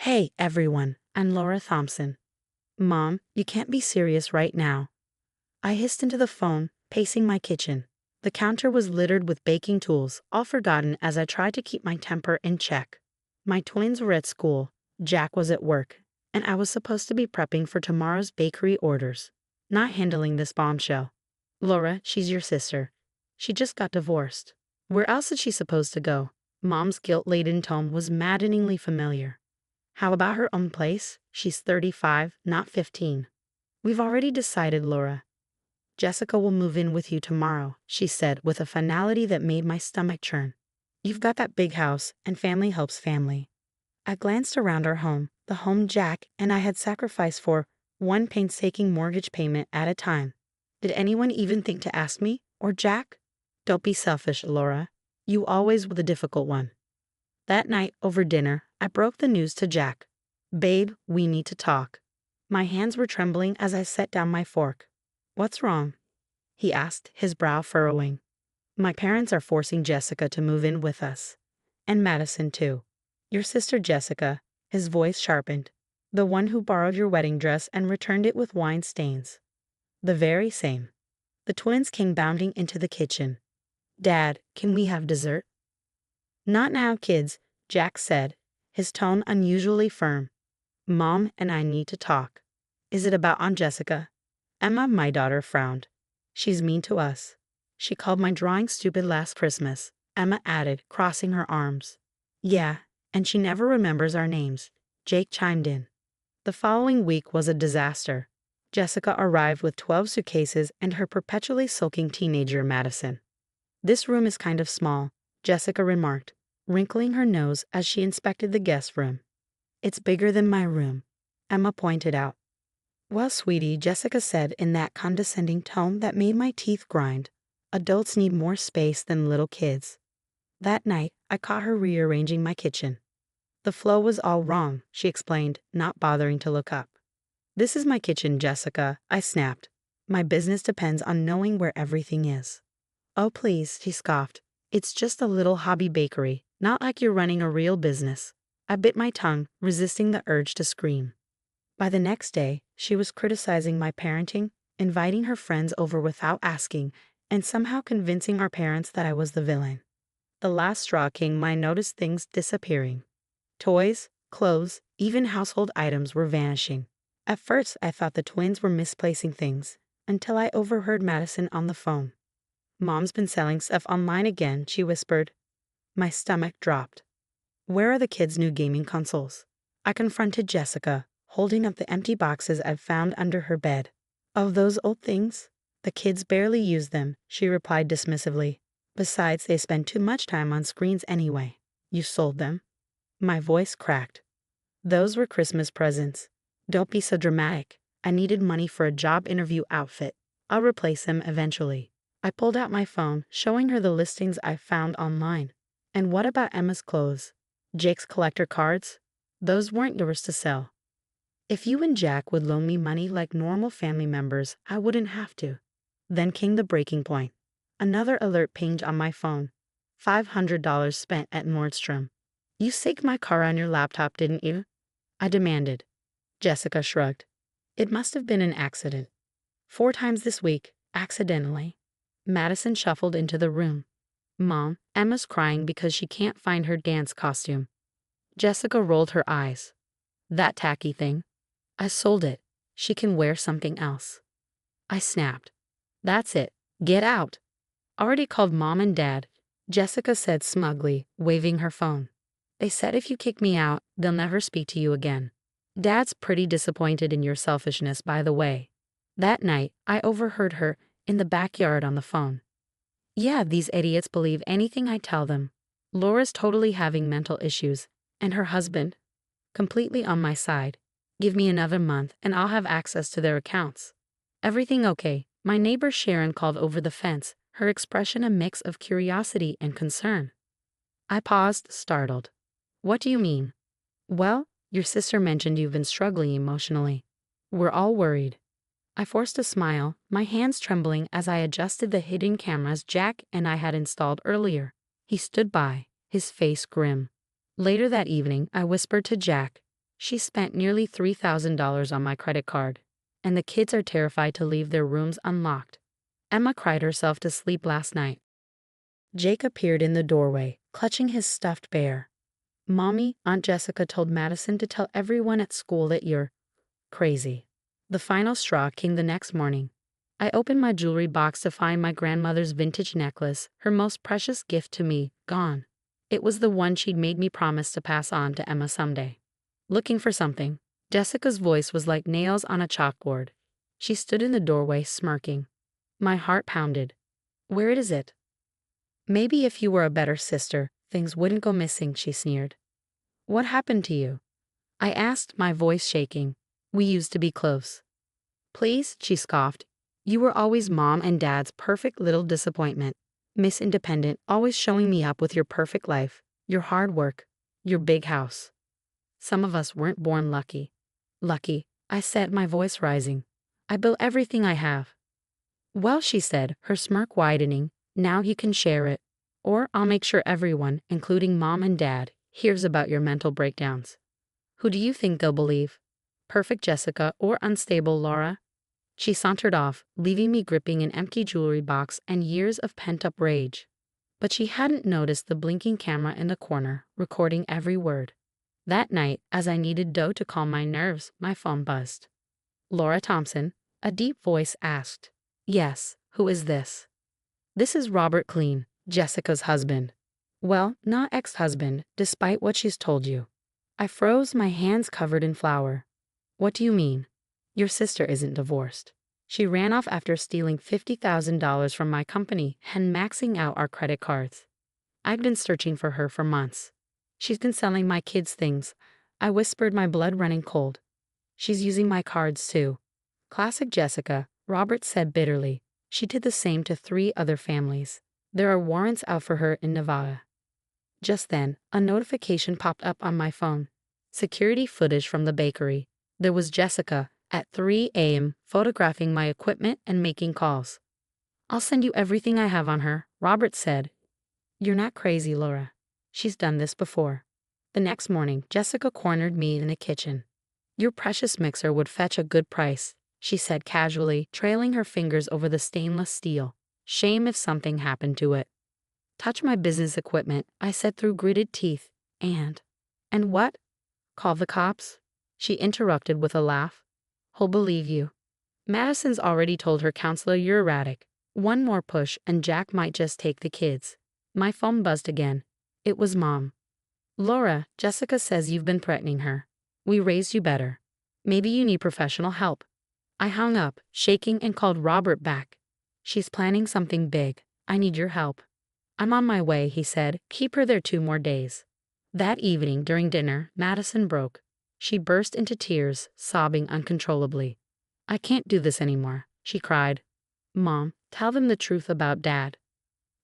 Hey, everyone, I'm Laura Thompson. Mom, you can't be serious right now. I hissed into the phone, pacing my kitchen. The counter was littered with baking tools, all forgotten as I tried to keep my temper in check. My twins were at school, Jack was at work, and I was supposed to be prepping for tomorrow's bakery orders. Not handling this bombshell. Laura, she's your sister. She just got divorced. Where else is she supposed to go? Mom's guilt-laden tone was maddeningly familiar. How about her own place? She's 35, not 15. We've already decided, Laura. Jessica will move in with you tomorrow, she said with a finality that made my stomach churn. You've got that big house, and family helps family. I glanced around our home, the home Jack and I had sacrificed for, one painstaking mortgage payment at a time. Did anyone even think to ask me, or Jack? Don't be selfish, Laura. You always were the difficult one. That night, over dinner, I broke the news to Jack. Babe, we need to talk. My hands were trembling as I set down my fork. What's wrong? He asked, his brow furrowing. My parents are forcing Jessica to move in with us. And Madison, too. Your sister Jessica, his voice sharpened. The one who borrowed your wedding dress and returned it with wine stains. The very same. The twins came bounding into the kitchen. Dad, can we have dessert? Not now, kids, Jack said, his tone unusually firm. Mom and I need to talk. Is it about Aunt Jessica? Emma, my daughter, frowned. She's mean to us. She called my drawing stupid last Christmas, Emma added, crossing her arms. Yeah, and she never remembers our names, Jake chimed in. The following week was a disaster. Jessica arrived with 12 suitcases and her perpetually sulking teenager, Madison. This room is kind of small, Jessica remarked, wrinkling her nose as she inspected the guest room. It's bigger than my room, Emma pointed out. Well, sweetie, Jessica said in that condescending tone that made my teeth grind. Adults need more space than little kids. That night, I caught her rearranging my kitchen. The flow was all wrong, she explained, not bothering to look up. This is my kitchen, Jessica, I snapped. My business depends on knowing where everything is. Oh, please, she scoffed. It's just a little hobby bakery, not like you're running a real business. I bit my tongue, resisting the urge to scream. By the next day, she was criticizing my parenting, inviting her friends over without asking, and somehow convincing our parents that I was the villain. The last straw came when I noticed things disappearing. Toys, clothes, even household items were vanishing. At first, I thought the twins were misplacing things, until I overheard Madison on the phone. Mom's been selling stuff online again, she whispered. My stomach dropped. Where are the kids' new gaming consoles? I confronted Jessica, holding up the empty boxes I'd found under her bed. Oh, those old things? The kids barely use them, she replied dismissively. Besides, they spend too much time on screens anyway. You sold them? My voice cracked. Those were Christmas presents. Don't be so dramatic. I needed money for a job interview outfit. I'll replace them eventually. I pulled out my phone, showing her the listings I found online. And what about Emma's clothes? Jake's collector cards? Those weren't yours to sell. If you and Jack would loan me money like normal family members, I wouldn't have to. Then came the breaking point. Another alert pinged on my phone. $500 spent at Nordstrom. You synced my car on your laptop, didn't you? I demanded. Jessica shrugged. It must have been an accident. 4 times this week, accidentally. Madison shuffled into the room. Mom, Emma's crying because she can't find her dance costume. Jessica rolled her eyes. That tacky thing. I sold it. She can wear something else. I snapped. That's it. Get out. Already called Mom and Dad, Jessica said smugly, waving her phone. They said if you kick me out, they'll never speak to you again. Dad's pretty disappointed in your selfishness, by the way. That night, I overheard her in the backyard on the phone. Yeah, these idiots believe anything I tell them. Laura's totally having mental issues, and her husband, completely on my side. Give me another month and I'll have access to their accounts. Everything okay? My neighbor Sharon called over the fence, her expression a mix of curiosity and concern. I paused, startled. What do you mean? Well, your sister mentioned you've been struggling emotionally. We're all worried. I forced a smile, my hands trembling as I adjusted the hidden cameras Jack and I had installed earlier. He stood by, his face grim. Later that evening, I whispered to Jack, She spent nearly $3,000 on my credit card, and the kids are terrified to leave their rooms unlocked. Emma cried herself to sleep last night. Jake appeared in the doorway, clutching his stuffed bear. Mommy, Aunt Jessica told Madison to tell everyone at school that you're crazy. The final straw came the next morning. I opened my jewelry box to find my grandmother's vintage necklace, her most precious gift to me, gone. It was the one she'd made me promise to pass on to Emma someday. Looking for something. Jessica's voice was like nails on a chalkboard. She stood in the doorway, smirking. My heart pounded. Where is it? Maybe if you were a better sister, things wouldn't go missing, she sneered. What happened to you? I asked, my voice shaking. We used to be close. Please, she scoffed. You were always Mom and Dad's perfect little disappointment. Miss Independent, always showing me up with your perfect life, your hard work, your big house. Some of us weren't born lucky. Lucky, I said, my voice rising. I built everything I have. Well, she said, her smirk widening, now you can share it. Or I'll make sure everyone, including Mom and Dad, hears about your mental breakdowns. Who do you think they'll believe? Perfect Jessica or unstable Laura? She sauntered off, leaving me gripping an empty jewelry box and years of pent-up rage. But she hadn't noticed the blinking camera in the corner, recording every word. That night, as I needed dough to calm my nerves, my phone buzzed. Laura Thompson, a deep voice asked. Yes, who is this? This is Robert Clean, Jessica's husband. Well, not ex-husband, despite what she's told you. I froze, my hands covered in flour. What do you mean? Your sister isn't divorced. She ran off after stealing $50,000 from my company and maxing out our credit cards. I've been searching for her for months. She's been selling my kids' things. I whispered, my blood running cold. She's using my cards too. Classic Jessica, Robert said bitterly. She did the same to 3 other families. There are warrants out for her in Nevada. Just then, a notification popped up on my phone. Security footage from the bakery. There was Jessica, at 3 a.m., photographing my equipment and making calls. I'll send you everything I have on her, Robert said. You're not crazy, Laura. She's done this before. The next morning, Jessica cornered me in the kitchen. Your precious mixer would fetch a good price, she said casually, trailing her fingers over the stainless steel. Shame if something happened to it. Touch my business equipment, I said through gritted teeth. And what? Call the cops? She interrupted with a laugh. Who'll believe you? Madison's already told her counselor you're erratic. One more push and Jack might just take the kids. My phone buzzed again. It was Mom. Laura, Jessica says you've been threatening her. We raised you better. Maybe you need professional help. I hung up, shaking, and called Robert back. She's planning something big. I need your help. I'm on my way, he said. Keep her there 2 more days. That evening, during dinner, Madison broke. She burst into tears, sobbing uncontrollably. I can't do this anymore, she cried. Mom, tell them the truth about Dad.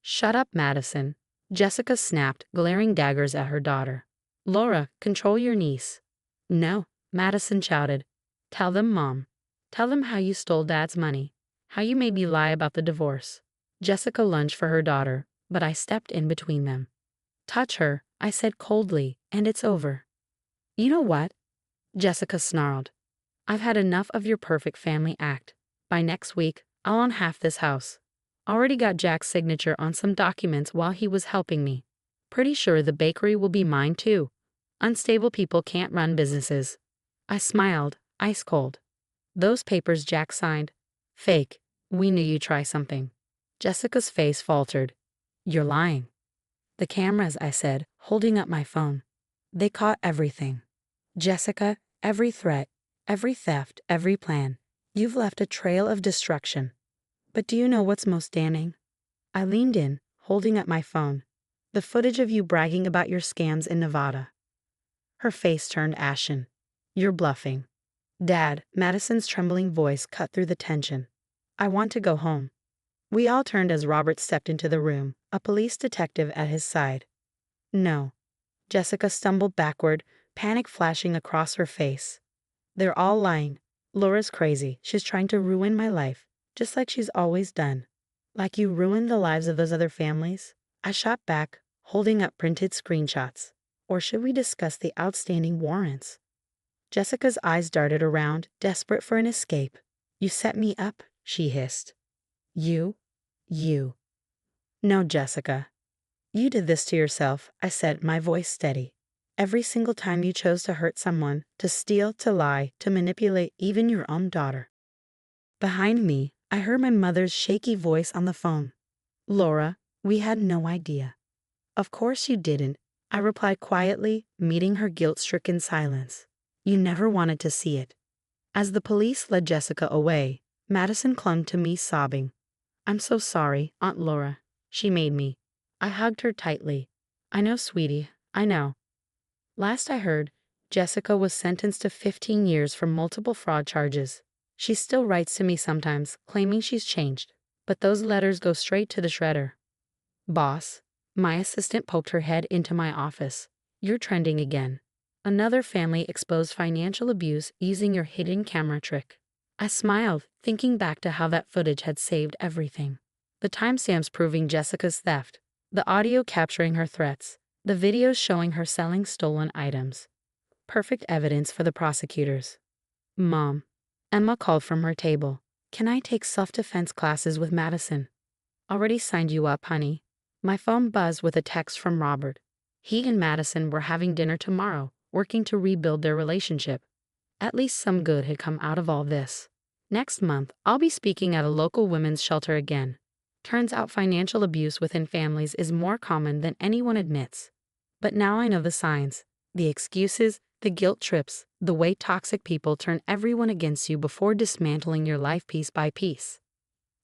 Shut up, Madison. Jessica snapped, glaring daggers at her daughter. Laura, control your niece. No, Madison shouted. Tell them, Mom. Tell them how you stole Dad's money. How you made me lie about the divorce. Jessica lunged for her daughter, but I stepped in between them. Touch her, I said coldly, and it's over. You know what? Jessica snarled. I've had enough of your perfect family act. By next week, I'll own half this house. Already got Jack's signature on some documents while he was helping me. Pretty sure the bakery will be mine too. Unstable people can't run businesses. I smiled, ice cold. Those papers Jack signed. Fake. We knew you'd try something. Jessica's face faltered. You're lying. The cameras, I said, holding up my phone. They caught everything. Jessica, every threat, every theft, every plan. You've left a trail of destruction. But do you know what's most damning? I leaned in, holding up my phone. The footage of you bragging about your scams in Nevada. Her face turned ashen. You're bluffing. Dad, Madison's trembling voice cut through the tension. I want to go home. We all turned as Robert stepped into the room, a police detective at his side. No. Jessica stumbled backward, panic flashing across her face. They're all lying. Laura's crazy. She's trying to ruin my life, just like she's always done. Like you ruined the lives of those other families? I shot back, holding up printed screenshots. Or should we discuss the outstanding warrants? Jessica's eyes darted around, desperate for an escape. You set me up, she hissed. You. No, Jessica. You did this to yourself, I said, my voice steady. Every single time you chose to hurt someone, to steal, to lie, to manipulate even your own daughter. Behind me, I heard my mother's shaky voice on the phone. Laura, we had no idea. Of course you didn't, I replied quietly, meeting her guilt-stricken silence. You never wanted to see it. As the police led Jessica away, Madison clung to me sobbing. I'm so sorry, Aunt Laura. She made me. I hugged her tightly. I know, sweetie, I know. Last I heard, Jessica was sentenced to 15 years for multiple fraud charges. She still writes to me sometimes, claiming she's changed, but those letters go straight to the shredder. Boss, my assistant poked her head into my office. You're trending again. Another family exposed financial abuse using your hidden camera trick. I smiled, thinking back to how that footage had saved everything. The timestamps proving Jessica's theft, the audio capturing her threats, the videos showing her selling stolen items. Perfect evidence for the prosecutors. Mom. Emma called from her table. Can I take self-defense classes with Madison? Already signed you up, honey. My phone buzzed with a text from Robert. He and Madison were having dinner tomorrow, working to rebuild their relationship. At least some good had come out of all this. Next month, I'll be speaking at a local women's shelter again. Turns out financial abuse within families is more common than anyone admits. But now I know the signs, the excuses, the guilt trips, the way toxic people turn everyone against you before dismantling your life piece by piece.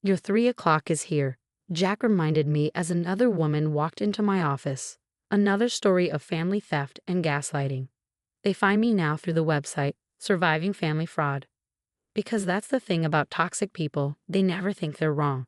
Your 3 o'clock is here, Jack reminded me as another woman walked into my office. Another story of family theft and gaslighting. They find me now through the website, Surviving Family Fraud. Because that's the thing about toxic people, they never think they're wrong.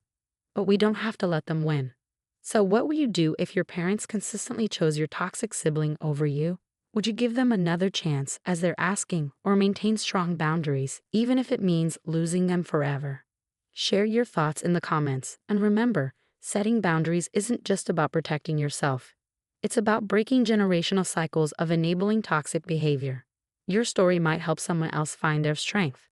But we don't have to let them win. So what would you do if your parents consistently chose your toxic sibling over you? Would you give them another chance as they're asking, or maintain strong boundaries, even if it means losing them forever? Share your thoughts in the comments, and remember, setting boundaries isn't just about protecting yourself. It's about breaking generational cycles of enabling toxic behavior. Your story might help someone else find their strength.